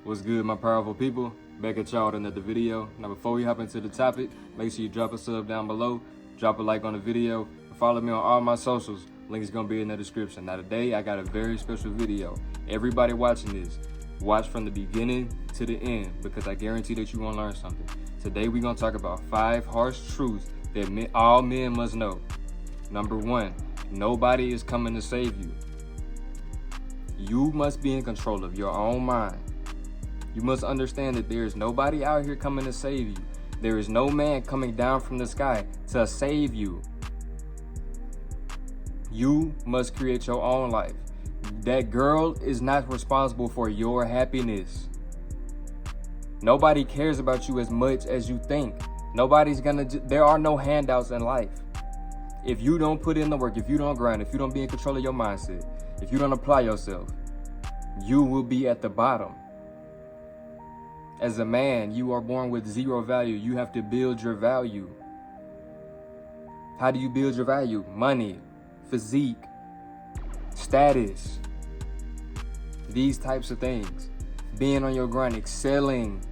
What's good, my powerful people? Back at y'all with another video. Now, before we hop into the topic, make sure you drop a sub down below, drop a like on the video, and follow me on all my socials. Link is gonna be in the description. Now, today I got a very special video. Everybody watching this, watch from the beginning to the end because I guarantee that you gonna learn something. Today we're gonna talk about 5 harsh truths that all men must know. Number 1, nobody is coming to save you. You must be in control of your own mind. You must understand that there is nobody out here coming to save you. There is no man coming down from the sky to save you. You must create your own life. That girl is not responsible for your happiness. Nobody cares about you as much as you think. There are no handouts in life. If you don't put in the work, if you don't grind, if you don't be in control of your mindset, if you don't apply yourself, you will be at the bottom. As a man, you are born with 0 value. You have to build your value. How do you build your value? Money, physique, status, these types of things. Being on your grind, excelling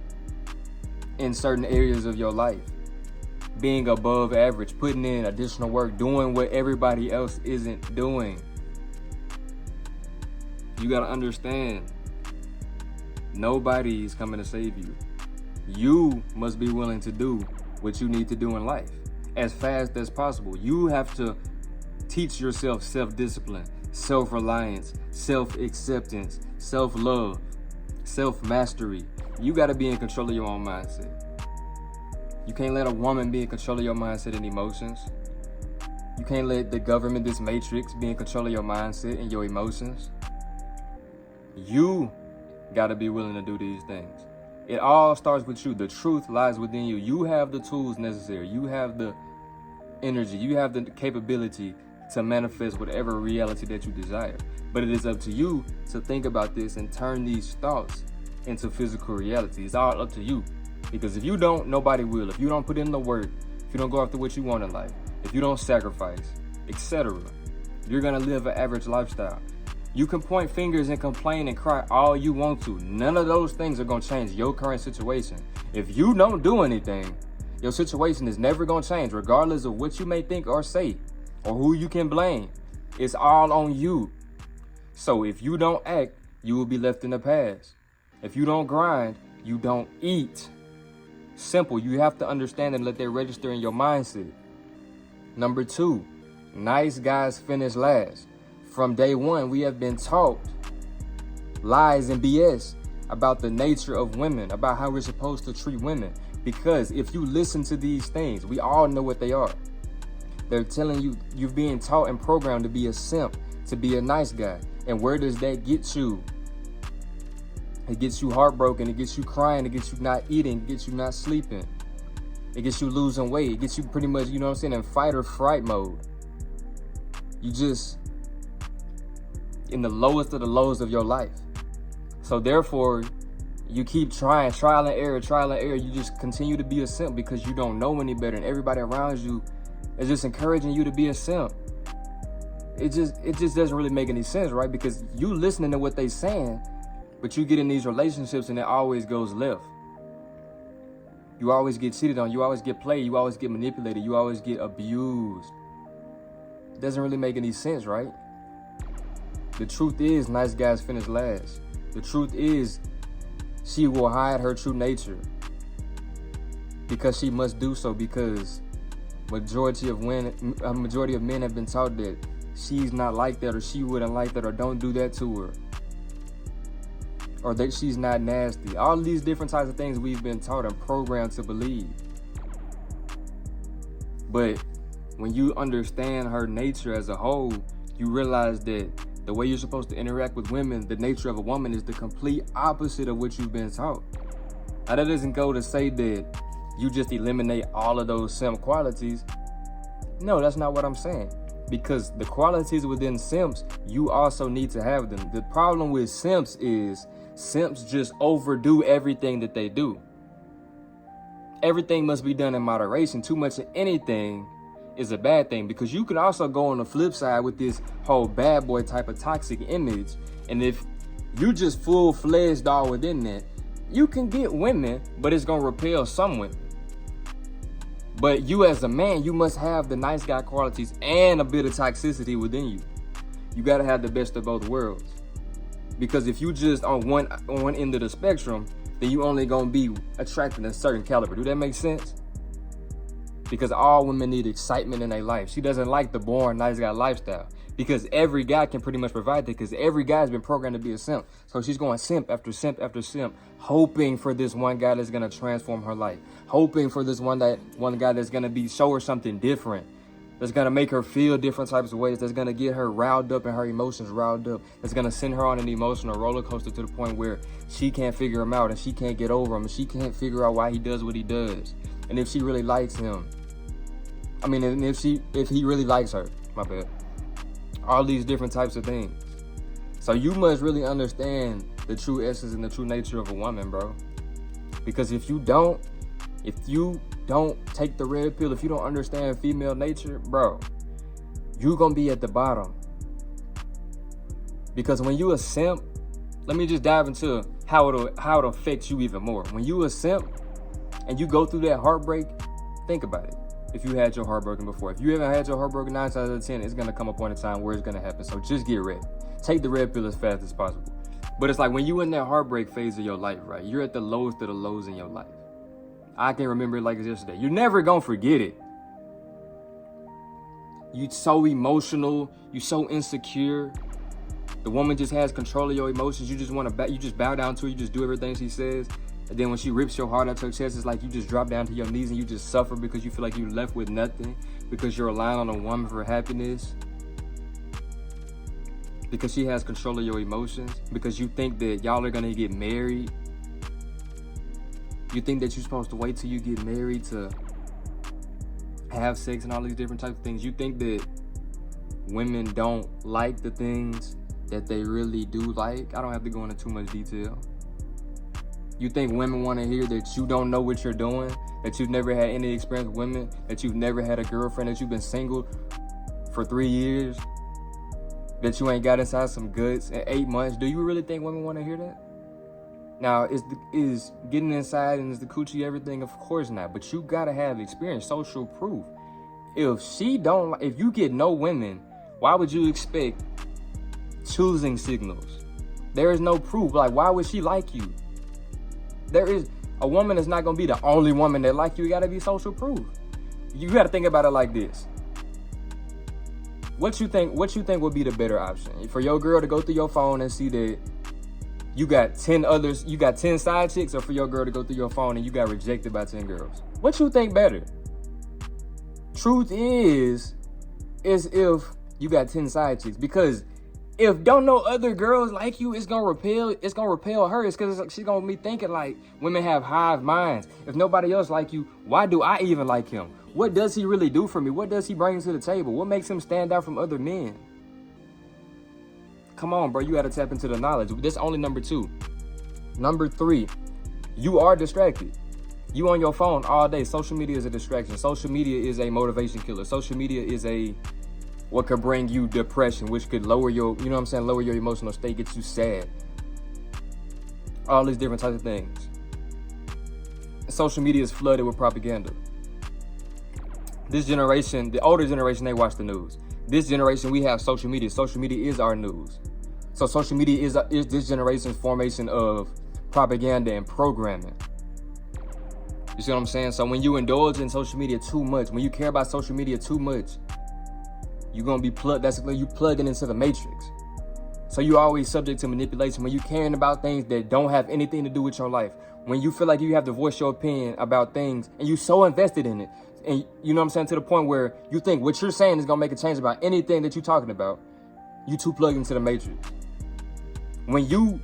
in certain areas of your life. Being above average, putting in additional work, doing what everybody else isn't doing. You gotta understand, nobody is coming to save you. You must be willing to do what you need to do in life as fast as possible. You have to teach yourself self-discipline, self-reliance, self-acceptance, self-love, self-mastery. You got to be in control of your own mindset. You can't let a woman be in control of your mindset and emotions. You can't let the government, this matrix, be in control of your mindset and your emotions. You got to be willing to do these things. It all starts with you. The truth lies within you. You have the tools necessary. You have the energy. You have the capability to manifest whatever reality that you desire. But it is up to you to think about this and turn these thoughts into physical reality. It's all up to you. Because if you don't, nobody will. If you don't put in the work, if you don't go after what you want in life, if you don't sacrifice, etc., you're going to live an average lifestyle. You can point fingers and complain and cry all you want to. None of those things are going to change your current situation. If you don't do anything, your situation is never going to change, regardless of what you may think or say or who you can blame. It's all on you. So if you don't act, you will be left in the past. If you don't grind, you don't eat. Simple. You have to understand and let that register in your mindset. Number 2, nice guys finish last. From day one, we have been taught lies and BS about the nature of women, about how we're supposed to treat women. Because if you listen to these things, we all know what they are. They're telling you, you're being taught and programmed to be a simp, to be a nice guy. And where does that get you? It gets you heartbroken, it gets you crying, it gets you not eating, it gets you not sleeping. It gets you losing weight, it gets you pretty much, you know what I'm saying, in fight or fright mode. You just in the lowest of the lows of your life. So therefore, you keep trying, trial and error. You just continue to be a simp because you don't know any better, and everybody around you is just encouraging you to be a simp. It just doesn't really make any sense, right? Because you listening to what they saying, but you get in these relationships and it always goes left. You always get cheated on, you always get played, you always get manipulated, you always get abused. It doesn't really make any sense, right? The truth is, nice guys finish last. The truth is, she will hide her true nature because she must do so, because majority of men have been taught that she's not like that, or she wouldn't like that, or don't do that to her, or that she's not nasty. All of these different types of things we've been taught and programmed to believe. But when you understand her nature as a whole, you realize that the way you're supposed to interact with women, the nature of a woman, is the complete opposite of what you've been taught. Now, that doesn't go to say that you just eliminate all of those simp qualities. No, that's not what I'm saying. Because the qualities within simps, you also need to have them. The problem with simps is simps just overdo everything that they do. Everything must be done in moderation. Too much of anything is a bad thing, because you can also go on the flip side with this whole bad boy type of toxic image. And if you just full-fledged all within that, You can get women, but it's gonna repel some women. But you as a man, you must have the nice guy qualities and a bit of toxicity within you. You gotta have the best of both worlds. Because if you just on one end of the spectrum, then you only gonna be attracting a certain caliber. Do that make sense? Because all women need excitement in their life. She doesn't like the boring nice guy lifestyle. Because every guy can pretty much provide that, because every guy's been programmed to be a simp. So she's going simp after simp after simp, hoping for this one guy that's gonna transform her life. Hoping for this one guy that's gonna show her something different. That's gonna make her feel different types of ways. That's gonna get her riled up and her emotions riled up. That's gonna send her on an emotional roller coaster to the point where she can't figure him out and she can't get over him and she can't figure out why he does what he does. And if she really likes him, and if he really likes her, my bad. All these different types of things. So you must really understand the true essence and the true nature of a woman, bro. Because if you don't take the red pill, if you don't understand female nature, bro, you gonna be at the bottom. Because when you a simp, let me just dive into how it affects you even more. When you a simp and you go through that heartbreak, think about it. If you had your heart broken before, if you haven't had your heart broken 9 times out of 10, it's gonna come a point in time where it's gonna happen. So just get ready. Take the red pill as fast as possible. But it's like when you in that heartbreak phase of your life, right? You're at the lowest of the lows in your life. I can remember it like it's yesterday. You're never gonna forget it. You so emotional. You so insecure. The woman just has control of your emotions. You just you just bow down to her. You just do everything she says. And then when she rips your heart out your chest, it's like you just drop down to your knees and you just suffer because you feel like you're left with nothing, because you're relying on a woman for happiness, because she has control of your emotions, because you think that y'all are gonna get married. You think that you're supposed to wait till you get married to have sex and all these different types of things. You think that women don't like the things that they really do like. I don't have to go into too much detail. You think women want to hear that you don't know what you're doing, that you've never had any experience with women, that you've never had a girlfriend, that you've been single for 3 years, that you ain't got inside some guts in 8 months. Do you really think women want to hear that? Now, is getting inside and is the coochie everything? Of course not. But you gotta have experience, social proof. If you get no women, why would you expect choosing signals? There is no proof. Like, why would she like you? A woman is not gonna be the only woman that like you. You gotta be social proof. You gotta think about it like this. What you think would be the better option? For your girl to go through your phone and see that you got 10 side chicks, or for your girl to go through your phone and you got rejected by 10 girls? What you think better? Truth is if you got 10 side chicks, because if don't know other girls like you, it's gonna repel her. It's because she's gonna be thinking like women have hive minds. If nobody else like you, why do I even like him? What does he really do for me? What does he bring to the table? What makes him stand out from other men? Come on, bro, you gotta tap into the knowledge. That's only number 2. Number 3, you are distracted. You on your phone all day. Social media is a distraction. Social media is a motivation killer. Social media is what could bring you depression, which could lower your emotional state, get you sad. All these different types of things. Social media is flooded with propaganda. This generation, the older generation, they watch the news. This generation, we have social media. Social media is our news. So social media is this generation's formation of propaganda and programming. You see what I'm saying? So when you indulge in social media too much, when you care about social media too much, you're gonna be you plugging into the matrix. So you're always subject to manipulation. When you're caring about things that don't have anything to do with your life, when you feel like you have to voice your opinion about things and you're so invested in it, and you know what I'm saying, to the point where you think what you're saying is gonna make a change about anything that you're talking about, you too plugged into the matrix. When you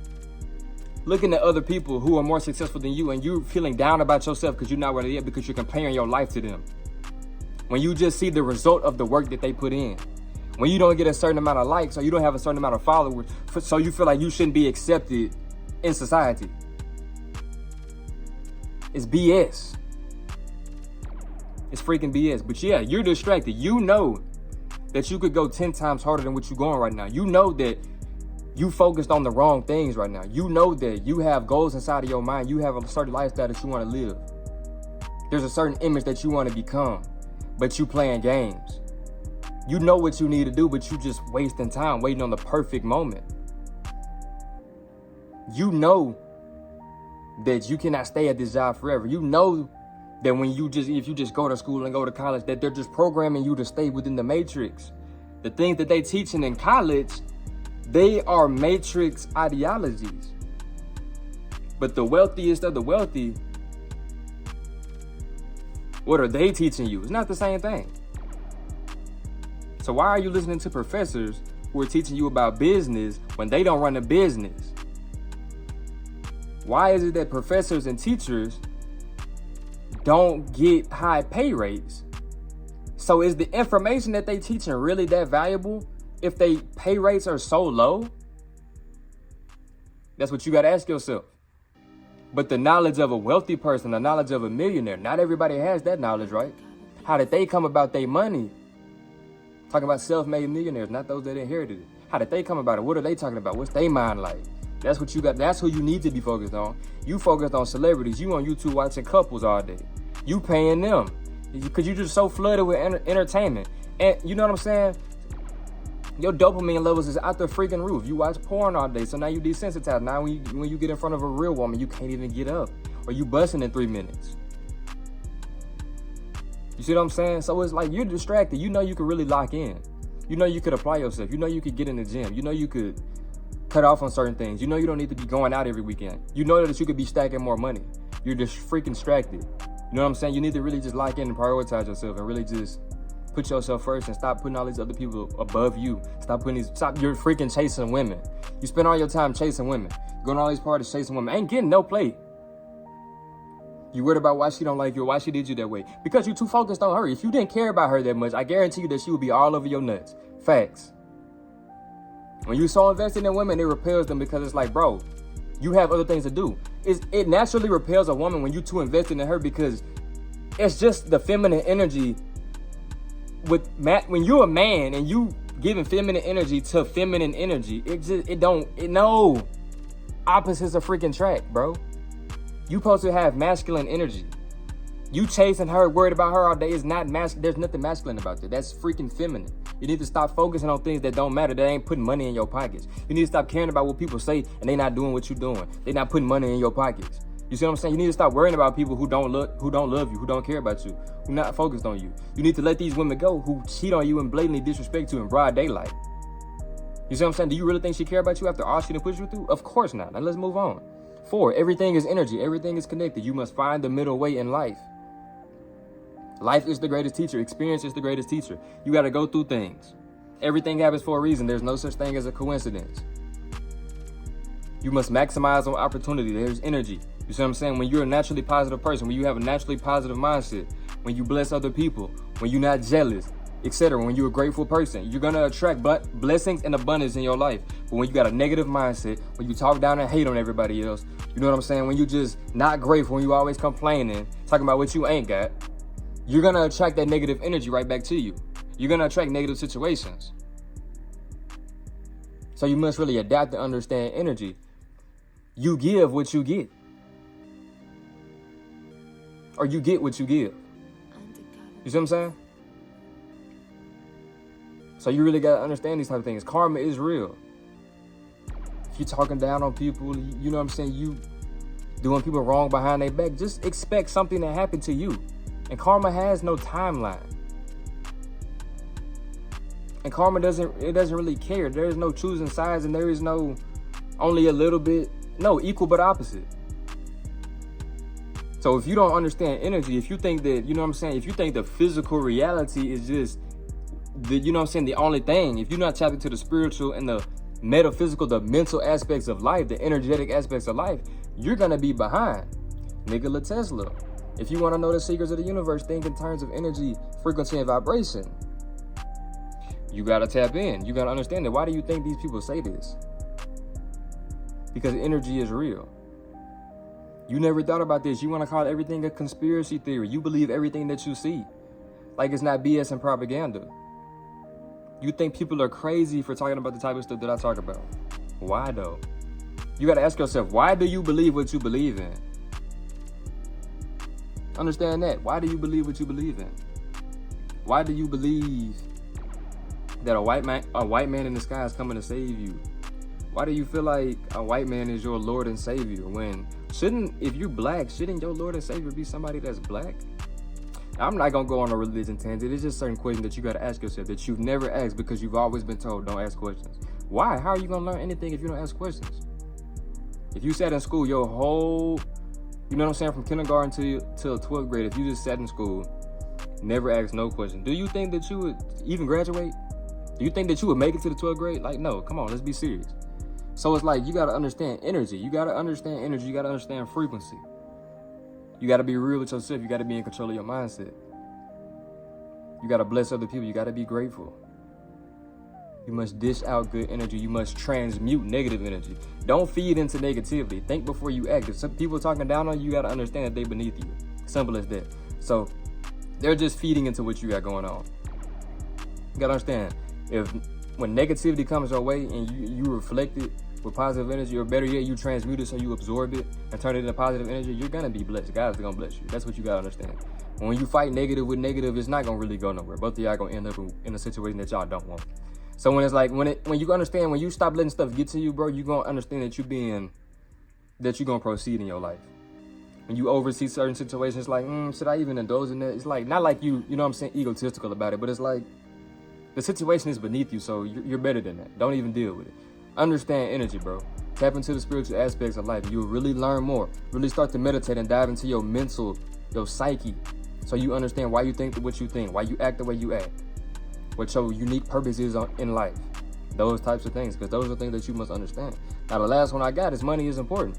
looking at other people who are more successful than you and you're feeling down about yourself because you're not where they're at, because you're comparing your life to them. When you just see the result of the work that they put in. When you don't get a certain amount of likes or you don't have a certain amount of followers, so you feel like you shouldn't be accepted in society. It's BS. It's freaking BS. But yeah, you're distracted. You know that you could go 10 times harder than what you're going right now. You know that You focused on the wrong things right now. You know that you have goals inside of your mind. You have a certain lifestyle that you want to live. There's a certain image that you want to become, but you playing games. You know what you need to do, but you just wasting time waiting on the perfect moment. You know that you cannot stay at this job forever. You know that if you just go to school and go to college, that they're just programming you to stay within the matrix. The things that they teaching in college, they are matrix ideologies. But the wealthiest of the wealthy, what are they teaching you? It's not the same thing. So why are you listening to professors who are teaching you about business when they don't run a business? Why is it that professors and teachers don't get high pay rates? So is the information that they teaching really that valuable if they pay rates are so low? That's what you got to ask yourself. But the knowledge of a wealthy person, the knowledge of a millionaire, not everybody has that knowledge, right? How did they come about their money? Talking about self-made millionaires, not those that inherited it. How did they come about it? What are they talking about? What's their mind like? That's what you got. That's who you need to be focused on. You focused on celebrities. You on YouTube watching couples all day. You paying them because you just so flooded with entertainment. And you know what I'm saying? Your dopamine levels is out the freaking roof. You watch porn all day, so now you desensitized. Now when you get in front of a real woman, you can't even get up, or you busting in 3 minutes. You see what I'm saying? So it's like you're distracted. You know you could really lock in. You know you could apply yourself. You know you could get in the gym. You know you could cut off on certain things. You know you don't need to be going out every weekend. You know that you could be stacking more money. You're just freaking distracted. You know what I'm saying? You need to really just lock in and prioritize yourself and really just put yourself first and stop putting all these other people above you. Stop you're freaking chasing women. You spend all your time chasing women. Going to all these parties chasing women. Ain't getting no play. You worried about why she don't like you or why she did you that way. Because you too focused on her. If you didn't care about her that much, I guarantee you that she would be all over your nuts. Facts. When you so invested in women, it repels them because it's like, bro, you have other things to do. It naturally repels a woman when you too invested in her because it's just the feminine energy. When you're a man and you giving feminine energy to feminine energy, no. Opposites are freaking track, bro. You supposed to have masculine energy. You chasing her, worried about her all day is not masculine. There's nothing masculine about that. That's freaking feminine. You need to stop focusing on things that don't matter, that ain't putting money in your pockets. You need to stop caring about what people say and they not doing what you're doing. They not putting money in your pockets. You see what I'm saying? You need to stop worrying about people who don't love you, who don't care about you, who not focused on you. You need to let these women go who cheat on you and blatantly disrespect you in broad daylight. You see what I'm saying? Do you really think she care about you after all she done put you through? Of course not. Now let's move on. 4, everything is energy. Everything is connected. You must find the middle way in life. Life is the greatest teacher. Experience is the greatest teacher. You got to go through things. Everything happens for a reason. There's no such thing as a coincidence. You must maximize on opportunity. There's energy. You see what I'm saying? When you're a naturally positive person, when you have a naturally positive mindset, when you bless other people, when you're not jealous, etc., when you're a grateful person, you're going to attract blessings and abundance in your life. But when you got a negative mindset, when you talk down and hate on everybody else, you know what I'm saying? When you just not grateful, when you always complaining, talking about what you ain't got, you're going to attract that negative energy right back to you. You're going to attract negative situations. So you must really adapt to understand energy. You give what you get. Or you get what you give. You see what I'm saying? So you really got to understand these type of things. Karma is real. If you're talking down on people, you know what I'm saying, you doing people wrong behind their back, just expect something to happen to you. And karma has no timeline. And karma doesn't really care. There is no choosing sides and there is no only a little bit, no, equal but opposite. So if you don't understand energy, if you think that, you know what I'm saying, if you think the physical reality is just you know what I'm saying, the only thing, if you're not tapped into the spiritual and the metaphysical, the mental aspects of life, the energetic aspects of life, you're going to be behind. Nikola Tesla. If you want to know the secrets of the universe, think in terms of energy, frequency, and vibration. You got to tap in. You got to understand that. Why do you think these people say this? Because energy is real. You never thought about this. You want to call everything a conspiracy theory. You believe everything that you see. Like it's not BS and propaganda. You think people are crazy for talking about the type of stuff that I talk about. Why though? You got to ask yourself, why do you believe what you believe in? Understand that. Why do you believe what you believe in? Why do you believe that a white man in the sky is coming to save you? Why do you feel like a white man is your Lord and Savior when if you're black, shouldn't your Lord and Savior be somebody that's black? I'm not gonna go on a religion tangent. It's just certain questions that you gotta ask yourself that you've never asked because you've always been told don't ask questions. Why? How are you gonna learn anything if you don't ask questions? If you sat in school your whole, you know what I'm saying, from kindergarten till 12th grade, if you just sat in school, never asked no questions, do you think that you would even graduate? Do you think that you would make it to the 12th grade? Like, no, come on, let's be serious. So it's like, you got to understand energy. You got to understand energy. You got to understand frequency. You got to be real with yourself. You got to be in control of your mindset. You got to bless other people. You got to be grateful. You must dish out good energy. You must transmute negative energy. Don't feed into negativity. Think before you act. If some people are talking down on you, you got to understand that they're beneath you. Simple as that. So they're just feeding into what you got going on. You got to understand, when negativity comes your way and you reflect it with positive energy, or better yet, you transmute it so you absorb it and turn it into positive energy, you're going to be blessed. God's going to bless you. That's what you got to understand. When you fight negative with negative, it's not going to really go nowhere. Both of y'all going to end up in a situation that y'all don't want. So when it's like, when you understand, when you stop letting stuff get to you, bro, you're going to understand that you're going to proceed in your life. When you oversee certain situations, like, should I even indulge in that? It's like, not like you know what I'm saying, egotistical about it, but it's like, the situation is beneath you, so you're better than that. Don't even deal with it. Understand energy, bro. Tap into the spiritual aspects of life. You'll really learn more. Really start to meditate and dive into your mental, your psyche, so you understand why you think what you think, why you act the way you act, what your unique purpose is in life. Those types of things, because those are things that you must understand. Now, the last one I got is money is important.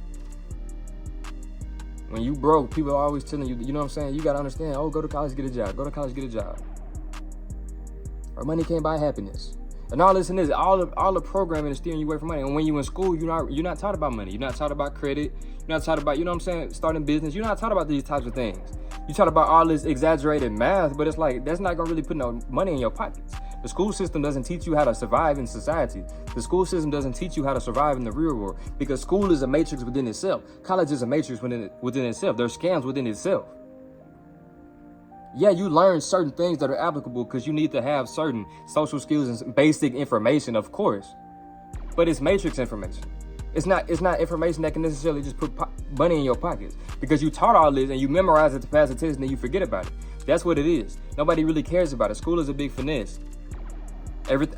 When you broke, people are always telling you, you know what I'm saying? You got to understand, go to college, get a job. Go to college, get a job. Or money can't buy happiness. And all this and this, all the programming is steering you away from money. And when you're in school, you're not taught about money. You're not taught about credit. You're not taught about, you know what I'm saying, starting business. You're not taught about these types of things. You're taught about all this exaggerated math, but it's like, that's not going to really put no money in your pockets. The school system doesn't teach you how to survive in society. The school system doesn't teach you how to survive in the real world, because school is a matrix within itself. College is a matrix within itself. There's scams within itself. Yeah, you learn certain things that are applicable because you need to have certain social skills and basic information, of course. But it's matrix information. It's not information that can necessarily just put money in your pockets, because you taught all this and you memorize it to pass the test and then you forget about it. That's what it is. Nobody really cares about it. School is a big finesse.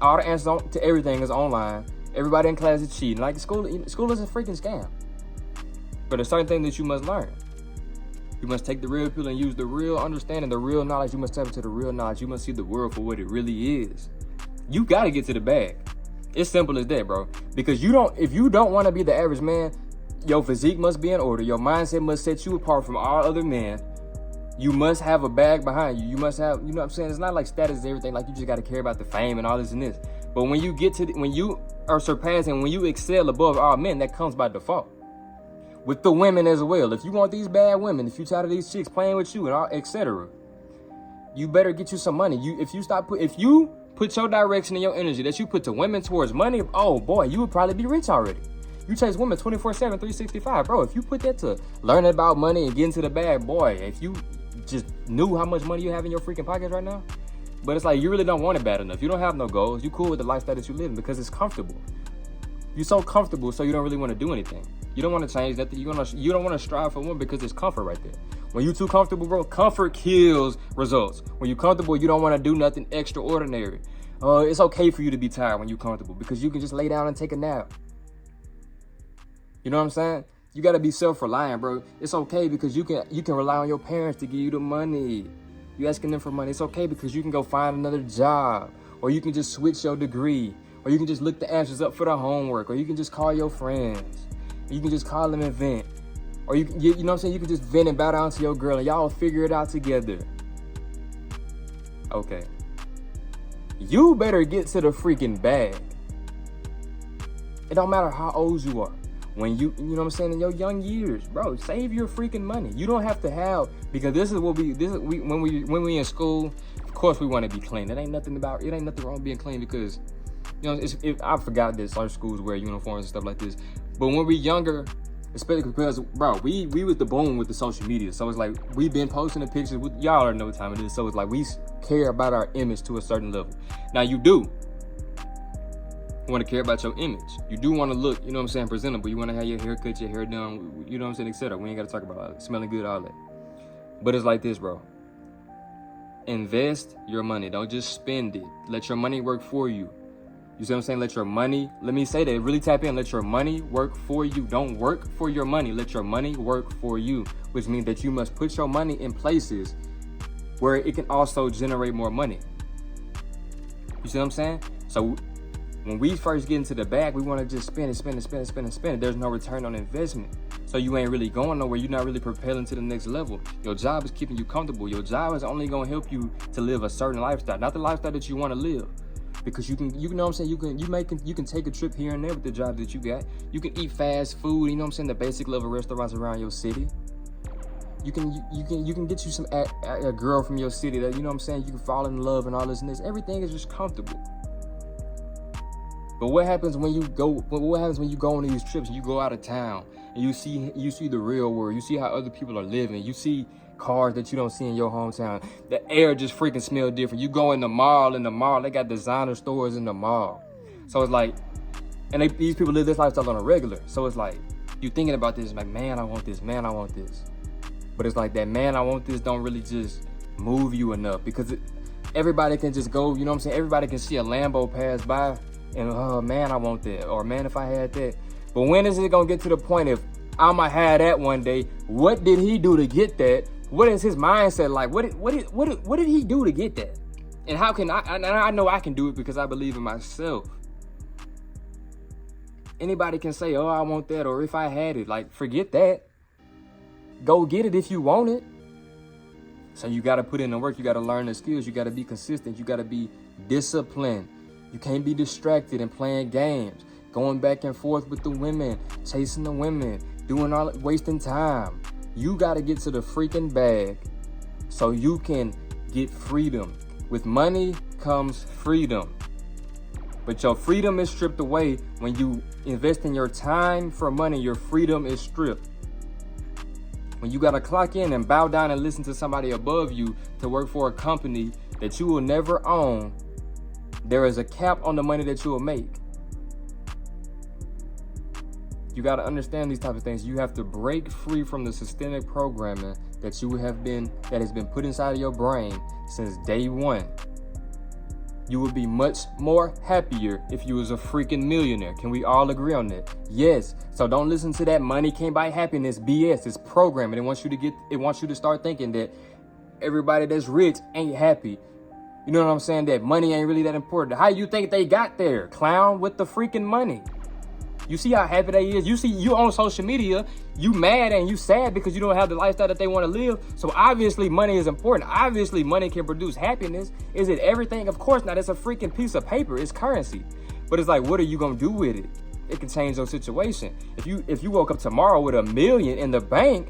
All the answers to everything is online. Everybody in class is cheating. Like, school is a freaking scam. But there's certain things that you must learn. You must take the real pill and use the real understanding, the real knowledge. You must tap into the real knowledge. You must see the world for what it really is. You got to get to the bag. It's simple as that, bro. Because if you don't want to be the average man, your physique must be in order. Your mindset must set you apart from all other men. You must have a bag behind you. You must have, you know what I'm saying? It's not like status and everything. Like, you just got to care about the fame and all this and this. But when you when you are surpassing, when you excel above all men, that comes by default. With the women as well. If you want these bad women, if you tired of these chicks playing with you and all, etc., you better get you some money. If you put your direction and your energy that you put to women towards money, oh boy, you would probably be rich already. You chase women 24/7, 365, bro. If you put that to learning about money and getting to the bag, boy, if you just knew how much money you have in your freaking pockets right now. But it's like, you really don't want it bad enough. You don't have no goals. You cool with the lifestyle that you live in because it's comfortable. You're so comfortable, so you don't really want to do anything. You don't want to change nothing. You don't want to strive for one because it's comfort right there. When you're too comfortable, bro, comfort kills results. When you're comfortable, you don't want to do nothing extraordinary. It's okay for you to be tired when you're comfortable because you can just lay down and take a nap. You know what I'm saying? You got to be self-reliant, bro. It's okay because you can rely on your parents to give you the money. You asking them for money. It's okay because you can go find another job, or you can just switch your degree, or you can just look the answers up for the homework, or you can just call your friends. You can just call them and vent. Or you know what I'm saying? You can just vent and bow down to your girl and y'all figure it out together. Okay. You better get to the freaking bag. It don't matter how old you are. When you know what I'm saying, in your young years, bro, save your freaking money. You don't have to have, because when we in school, of course we want to be clean. It ain't nothing wrong with being clean because, you know know, I forgot that some schools wear uniforms and stuff like this. But when we're younger, especially because, bro, we was the boom with the social media. So it's like, we've been posting the pictures with, y'all already know what time it is. So it's like, we care about our image to a certain level. Now you do want to care about your image. You do want to look, you know what I'm saying, presentable. You want to have your hair cut, your hair done, you know what I'm saying, etc. We ain't got to talk about all that. Smelling good, all that. But it's like this, bro. Invest your money. Don't just spend it. Let your money work for you. You see what I'm saying? Let your money, let me say that, really tap in. Let your money work for you. Don't work for your money. Let your money work for you, which means that you must put your money in places where it can also generate more money. You see what I'm saying? So when we first get into the bag, we want to just spend it. There's no return on investment. So you ain't really going nowhere. You're not really propelling to the next level. Your job is keeping you comfortable. Your job is only going to help you to live a certain lifestyle, not the lifestyle that you want to live. Because you know what I'm saying, you can take a trip here and there with the job that you got. You can eat fast food, you know what I'm saying, the basic level restaurants around your city. You can get you some a girl from your city that, you know what I'm saying, you can fall in love and all this and this. Everything is just comfortable. But what happens when you go on these trips and you go out of town and you see the real world, you see how other people are living, you see cars that you don't see in your hometown. The air just freaking smells different. You go in the mall, they got designer stores in the mall. So it's like, and these people live this lifestyle on a regular. So it's like, you thinking about this, like, man, I want this, man, I want this. But it's like that, man, I want this, don't really just move you enough, because everybody can just go, you know what I'm saying? Everybody can see a Lambo pass by and, oh, man, I want that. Or, man, if I had that. But when is it going to get to the point if I'ma have that one day? What did he do to get that? What is his mindset like? What did he do to get that? And how can I know I can do it because I believe in myself. Anybody can say, oh, I want that, or if I had it. Like, forget that. Go get it if you want it. So you got to put in the work. You got to learn the skills. You got to be consistent. You got to be disciplined. You can't be distracted and playing games, going back and forth with the women, chasing the women, wasting time. You got to get to the freaking bag so you can get freedom. With money comes freedom. But your freedom is stripped away when you invest in your time for money. Your freedom is stripped. When you got to clock in and bow down and listen to somebody above you to work for a company that you will never own, there is a cap on the money that you will make. You got to understand these types of things. You have to break free from the systemic programming that has been put inside of your brain since day one. You would be much more happier if you was a freaking millionaire. Can we all agree on that? Yes. So don't listen to that money can't buy happiness BS. It's programming. It wants you to start thinking that everybody that's rich ain't happy. You know what I'm saying? That money ain't really that important. How you think they got there? Clown, with the freaking money. You see how happy they is? You see, you on social media, you mad and you sad because you don't have the lifestyle that they want to live. So obviously money is important. Obviously money can produce happiness. Is it everything? Of course not. It's a freaking piece of paper. It's currency. But it's like, what are you going to do with it? It can change your situation. If you woke up tomorrow with $1 million in the bank,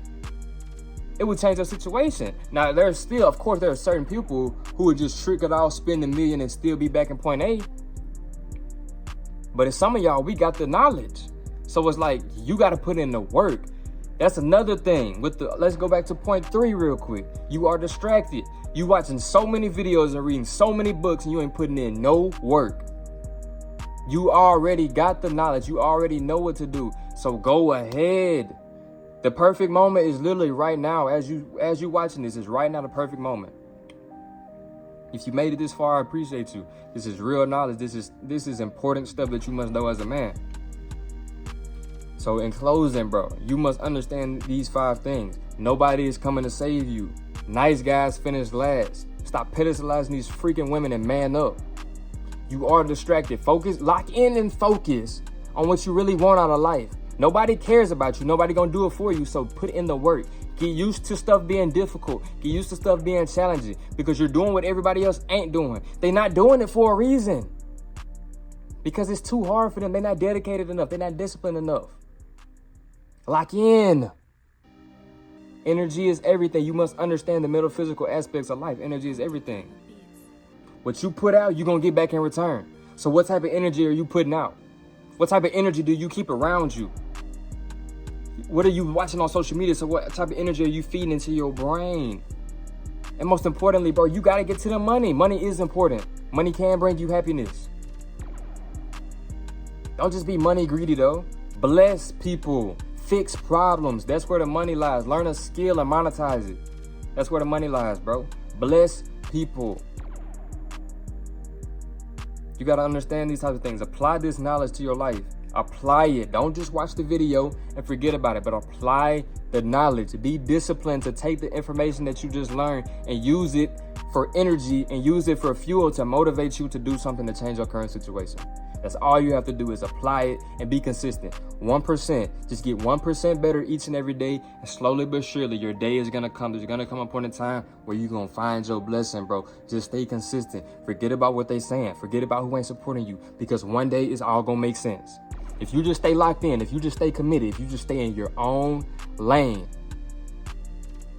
it would change your situation. Now, there are certain people who would just trick it all, spend $1 million and still be back in point A. But if some of y'all, we got the knowledge. So it's like, you got to put in the work. That's another thing. Let's go back to point 3 real quick. You are distracted. You watching so many videos and reading so many books and you ain't putting in no work. You already got the knowledge. You already know what to do. So go ahead. The perfect moment is literally right now. As you watching this, is right now the perfect moment. If you made it this far, I appreciate you. This is real knowledge. This is important stuff that you must know as a man. So in closing, bro, you must understand these 5 things. Nobody is coming to save you. Nice guys finish last. Stop pedestalizing these freaking women and man up. You are distracted. Focus, lock in and focus on what you really want out of life. Nobody cares about you. Nobody gonna do it for you. So put in the work. Get used to stuff being difficult. Get used to stuff being challenging, because you're doing what everybody else ain't doing. They're not doing it for a reason, because it's too hard for them. They're not dedicated enough. They're not disciplined enough. Lock in. Energy is everything. You must understand the metaphysical aspects of life. Energy is everything. What you put out, you're going to get back in return. So what type of energy are you putting out? What type of energy do you keep around you? What are you watching on social media? So what type of energy are you feeding into your brain? And most importantly, bro, you got to get to the money. Money is important. Money can bring you happiness. Don't just be money greedy, though. Bless people. Fix problems. That's where the money lies. Learn a skill and monetize it. That's where the money lies, bro. Bless people. You got to understand these types of things. Apply this knowledge to your life. Apply it. Don't just watch the video and forget about it, but apply the knowledge. Be disciplined to take the information that you just learned and use it for energy and use it for fuel to motivate you to do something to change your current situation. That's all you have to do is apply it and be consistent. 1%. Just get 1% better each and every day. And slowly but surely, your day is going to come. There's going to come a point in time where you're going to find your blessing, bro. Just stay consistent. Forget about what they saying. Forget about who ain't supporting you. Because one day it's all going to make sense. If you just stay locked in, if you just stay committed, if you just stay in your own lane,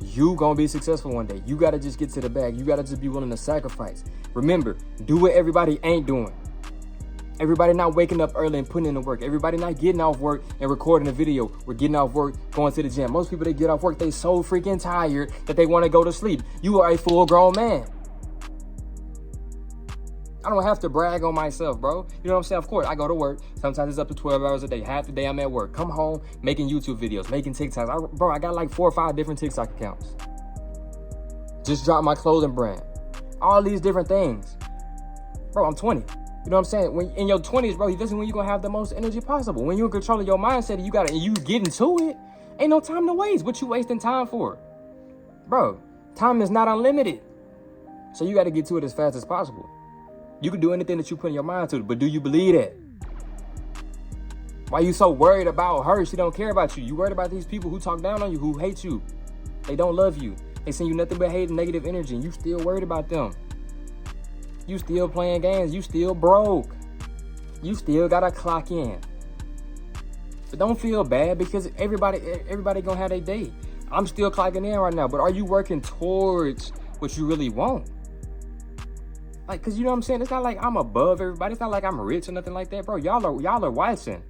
you gonna be successful one day. You gotta just get to the bag. You gotta just be willing to sacrifice. Remember, do what everybody ain't doing. Everybody not waking up early and putting in the work. Everybody not getting off work and recording a video. We're getting off work, going to the gym. Most people, they get off work, they so freaking tired that they want to go to sleep. You are a full grown man. I don't have to brag on myself, bro. You know what I'm saying? Of course, I go to work. Sometimes it's up to 12 hours a day. Half the day I'm at work. Come home, making YouTube videos, making TikToks. Bro, I got like 4 or 5 different TikTok accounts. Just dropped my clothing brand. All these different things. Bro, I'm 20. You know what I'm saying? When in your 20s, bro, this is when you're going to have the most energy possible. When you're in control of your mindset and you get into it, ain't no time to waste. What you wasting time for? Bro, time is not unlimited. So you got to get to it as fast as possible. You can do anything that you put in your mind to, but do you believe that? Why you so worried about her? She don't care about you. You worried about these people who talk down on you, who hate you. They don't love you. They send you nothing but hate and negative energy, and you still worried about them. You still playing games. You still broke. You still gotta clock in. But don't feel bad because everybody gonna have their day. I'm still clocking in right now, but are you working towards what you really want? Like, cause you know what I'm saying? It's not like I'm above everybody. It's not like I'm rich or nothing like that, bro. Y'all are watching.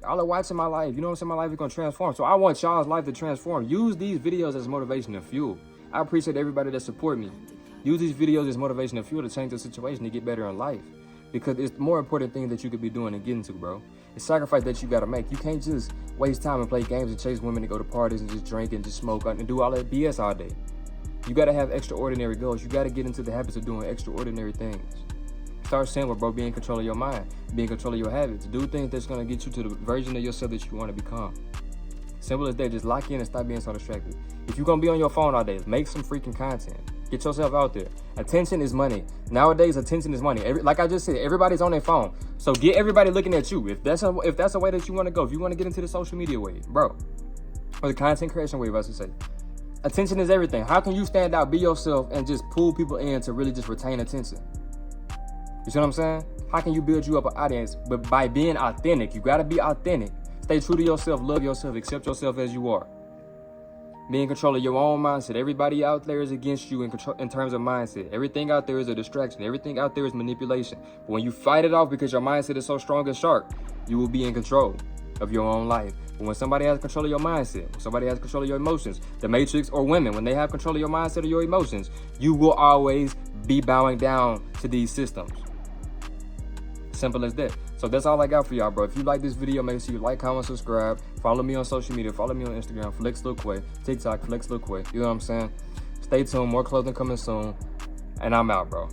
Y'all are watching my life. You know what I'm saying? My life is gonna transform. So I want y'all's life to transform. Use these videos as motivation and fuel. I appreciate everybody that support me. Use these videos as motivation and fuel to change the situation to get better in life. Because it's the more important thing that you could be doing and getting to, bro. It's sacrifice that you gotta make. You can't just waste time and play games and chase women and go to parties and just drink and just smoke and do all that BS all day. You gotta have extraordinary goals. You gotta get into the habits of doing extraordinary things. Start simple, bro. Be in control of your mind. Be in control of your habits. Do things that's gonna get you to the version of yourself that you wanna become. Simple as that. Just lock in and stop being so distracted. If you're gonna be on your phone all day, make some freaking content. Get yourself out there. Attention is money. Nowadays, attention is money. Like I just said, everybody's on their phone. So get everybody looking at you. If that's a way that you wanna go, if you wanna get into the social media wave, bro, or the content creation wave, I should say. Attention is everything. How can you stand out, be yourself, and just pull people in to really just retain attention? You see what I'm saying? How can you build you up an audience? But by being authentic, you gotta be authentic. Stay true to yourself, love yourself, accept yourself as you are. Be in control of your own mindset. Everybody out there is against you in terms of mindset. Everything out there is a distraction. Everything out there is manipulation. But when you fight it off because your mindset is so strong and sharp, you will be in control of your own life. But when somebody has control of your mindset, when somebody has control of your emotions, the Matrix or women, when they have control of your mindset or your emotions, you will always be bowing down to these systems. Simple as that. So that's all I got for y'all, bro. If you like this video, make sure you like, comment, subscribe. Follow me on social media. Follow me on Instagram, Flex Lil Quay. TikTok, Flex Lil Quay. You know what I'm saying? Stay tuned. More clothing coming soon. And I'm out, bro.